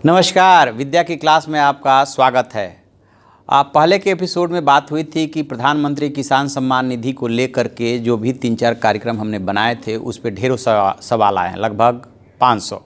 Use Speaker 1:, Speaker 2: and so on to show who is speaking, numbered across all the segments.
Speaker 1: नमस्कार, विद्या की क्लास में आपका स्वागत है। आप पहले के एपिसोड में बात हुई थी कि प्रधानमंत्री किसान सम्मान निधि को लेकर के जो भी 3-4 कार्यक्रम हमने बनाए थे उस पे ढेरों सवाल आए हैं, लगभग 500।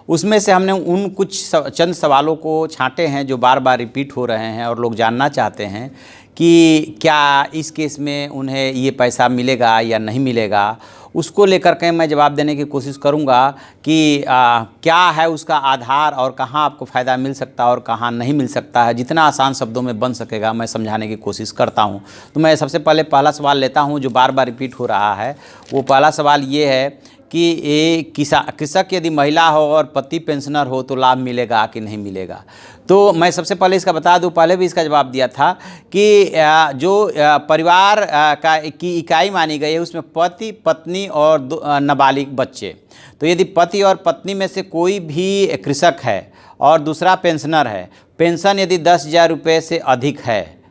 Speaker 1: उसमें से हमने उन कुछ चंद सवालों को छांटे हैं जो बार बार रिपीट हो रहे हैं और लोग जानना चाहते हैं कि क्या इस केस में उन्हें ये पैसा मिलेगा या नहीं मिलेगा। उसको लेकर के मैं जवाब देने की कोशिश करूंगा कि क्या है उसका आधार और कहाँ आपको फ़ायदा मिल सकता है और कहाँ नहीं मिल सकता है। जितना आसान शब्दों में बन सकेगा मैं समझाने की कोशिश करता हूं। तो मैं सबसे पहले पहला सवाल लेता हूं जो बार बार रिपीट हो रहा है। वो पहला सवाल ये है कि कृषक यदि महिला हो और पति पेंशनर हो तो लाभ मिलेगा कि नहीं मिलेगा। तो मैं सबसे पहले इसका बता दूं, पहले भी इसका जवाब दिया था कि जो परिवार की इकाई मानी गई है उसमें पति, पत्नी और नाबालिग बच्चे। तो यदि पति और पत्नी में से कोई भी कृषक है और दूसरा पेंशनर है, पेंशन यदि 10,000 रुपये से अधिक है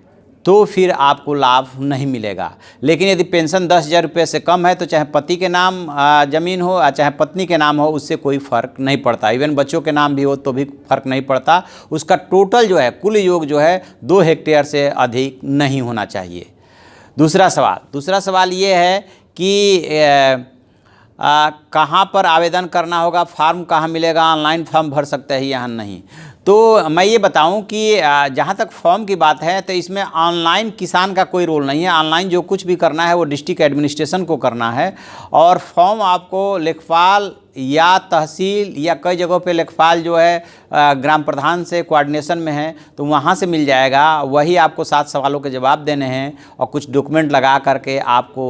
Speaker 1: तो फिर आपको लाभ नहीं मिलेगा। लेकिन यदि पेंशन 10,000 रुपये से कम है तो चाहे पति के नाम ज़मीन हो या चाहे पत्नी के नाम हो उससे कोई फ़र्क नहीं पड़ता। इवन बच्चों के नाम भी हो तो भी फ़र्क नहीं पड़ता। उसका टोटल जो है, कुल योग जो है 2 हेक्टेयर से अधिक नहीं होना चाहिए। दूसरा सवाल ये है कि कहाँ पर आवेदन करना होगा, फॉर्म कहाँ मिलेगा, ऑनलाइन फॉर्म भर सकते हैं या नहीं। तो मैं ये बताऊं कि जहाँ तक फॉर्म की बात है तो इसमें ऑनलाइन किसान का कोई रोल नहीं है। ऑनलाइन जो कुछ भी करना है वो डिस्ट्रिक्ट एडमिनिस्ट्रेशन को करना है और फॉर्म आपको लेखपाल या तहसील या कई जगहों पे लेखपाल जो है ग्राम प्रधान से कोऑर्डिनेशन में है तो वहाँ से मिल जाएगा। वही आपको 7 सवालों के जवाब देने हैं और कुछ डॉक्यूमेंट लगा करके आपको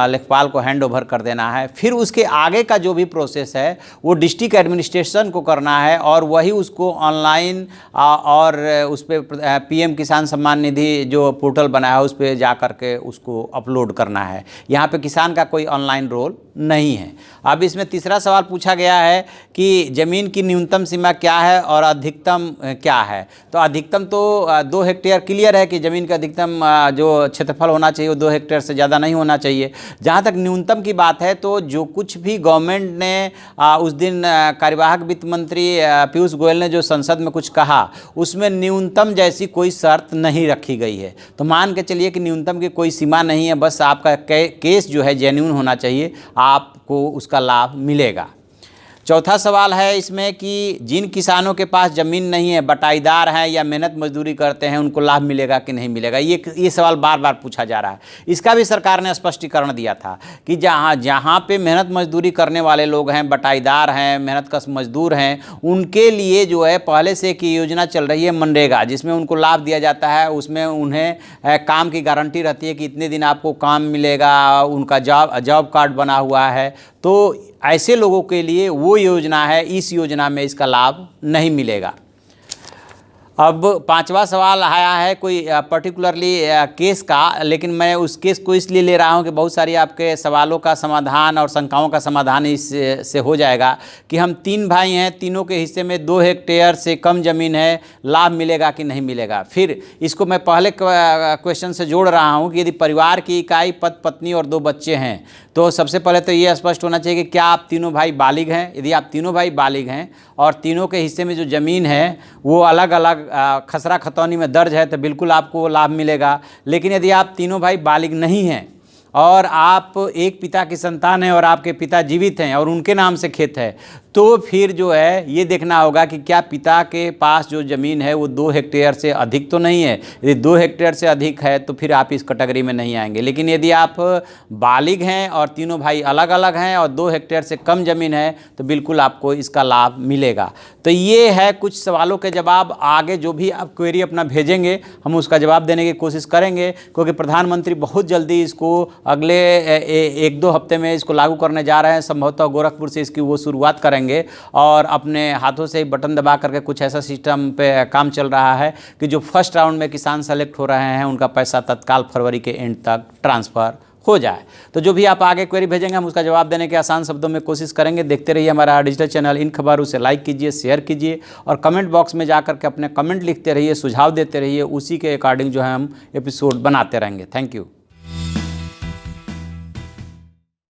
Speaker 1: लेखपाल को हैंड ओवर कर देना है। फिर उसके आगे का जो भी प्रोसेस है वो डिस्ट्रिक्ट एडमिनिस्ट्रेशन को करना है और वही उसको ऑनलाइन और उस पर पीएम किसान सम्मान निधि जो पोर्टल बना है उस पर जा करके उसको अपलोड करना है। यहाँ पे किसान का कोई ऑनलाइन रोल नहीं है। अब इसमें तीसरा सवाल पूछा गया है कि ज़मीन की न्यूनतम सीमा क्या है और अधिकतम क्या है। तो अधिकतम तो 2 हेक्टेयर क्लियर है कि ज़मीन का अधिकतम जो क्षेत्रफल होना चाहिए वो 2 हेक्टेयर से ज़्यादा नहीं होना चाहिए। जहाँ तक न्यूनतम की बात है तो जो कुछ भी गवर्नमेंट ने उस दिन कार्यवाहक वित्त मंत्री पीयूष गोयल ने जो संसद में कुछ कहा उसमें न्यूनतम जैसी कोई शर्त नहीं रखी गई है। तो मान के चलिए कि न्यूनतम की कोई सीमा नहीं है, बस आपका केस जो है जेन्युइन होना चाहिए, आपको उसका लाभ मिलेगा। चौथा सवाल है इसमें कि जिन किसानों के पास ज़मीन नहीं है, बटाईदार हैं या मेहनत मजदूरी करते हैं, उनको लाभ मिलेगा कि नहीं मिलेगा। ये सवाल बार बार पूछा जा रहा है। इसका भी सरकार ने स्पष्टीकरण दिया था कि जहाँ पे मेहनत मजदूरी करने वाले लोग हैं, बटाईदार हैं, मेहनतकश मजदूर हैं, उनके लिए जो है पहले से एक योजना चल रही है मनरेगा, जिसमें उनको लाभ दिया जाता है। उसमें उन्हें काम की गारंटी रहती है कि इतने दिन आपको काम मिलेगा, उनका जॉब कार्ड बना हुआ है। तो ऐसे लोगों के लिए वो योजना है, इस योजना में इसका लाभ नहीं मिलेगा। अब 5वां सवाल आया है कोई पर्टिकुलरली केस का, लेकिन मैं उस केस को इसलिए ले रहा हूं कि बहुत सारी आपके सवालों का समाधान और शंकाओं का समाधान इससे हो जाएगा कि हम 3 भाई हैं, तीनों के हिस्से में 2 हेक्टेयर से कम ज़मीन है, लाभ मिलेगा कि नहीं मिलेगा। फिर इसको मैं पहले क्वेश्चन से जोड़ रहा हूँ कि यदि परिवार की इकाई पति, पत्नी और 2 बच्चे हैं तो सबसे पहले तो ये स्पष्ट होना चाहिए कि क्या आप तीनों भाई बालिग हैं। यदि आप तीनों भाई बालिग हैं और तीनों के हिस्से में जो ज़मीन है वो अलग अलग खसरा खतौनी में दर्ज है तो बिल्कुल आपको लाभ मिलेगा। लेकिन यदि आप तीनों भाई बालिग नहीं हैं और आप एक पिता की संतान हैं और आपके पिता जीवित हैं और उनके नाम से खेत है तो फिर जो है ये देखना होगा कि क्या पिता के पास जो ज़मीन है वो 2 हेक्टेयर से अधिक तो नहीं है। यदि 2 हेक्टेयर से अधिक है तो फिर आप इस कैटेगरी में नहीं आएंगे। लेकिन यदि आप बालिग हैं और तीनों भाई अलग अलग हैं और 2 हेक्टेयर से कम ज़मीन है तो बिल्कुल आपको इसका लाभ मिलेगा। तो ये है कुछ सवालों के जवाब। आगे जो भी आप क्वेरी अपना भेजेंगे हम उसका जवाब देने की कोशिश करेंगे, क्योंकि प्रधानमंत्री बहुत जल्दी इसको अगले 1-2 हफ्ते में इसको लागू करने जा रहे हैं। संभवतः गोरखपुर से इसकी वो शुरुआत करेंगे और अपने हाथों से बटन दबा करके कुछ ऐसा सिस्टम पे काम चल रहा है कि जो फर्स्ट राउंड में किसान सेलेक्ट हो रहे हैं उनका पैसा तत्काल फरवरी के एंड तक ट्रांसफ़र हो जाए। तो जो भी आप आगे क्वेरी भेजेंगे हम उसका जवाब देने के आसान शब्दों में कोशिश करेंगे। देखते रहिए हमारा डिजिटल चैनल इन खबर, उसे लाइक कीजिए, शेयर कीजिए और कमेंट बॉक्स में जाकर के अपने कमेंट लिखते रहिए, सुझाव देते रहिए। उसी के अकॉर्डिंग जो है हम एपिसोड बनाते रहेंगे। Thank you.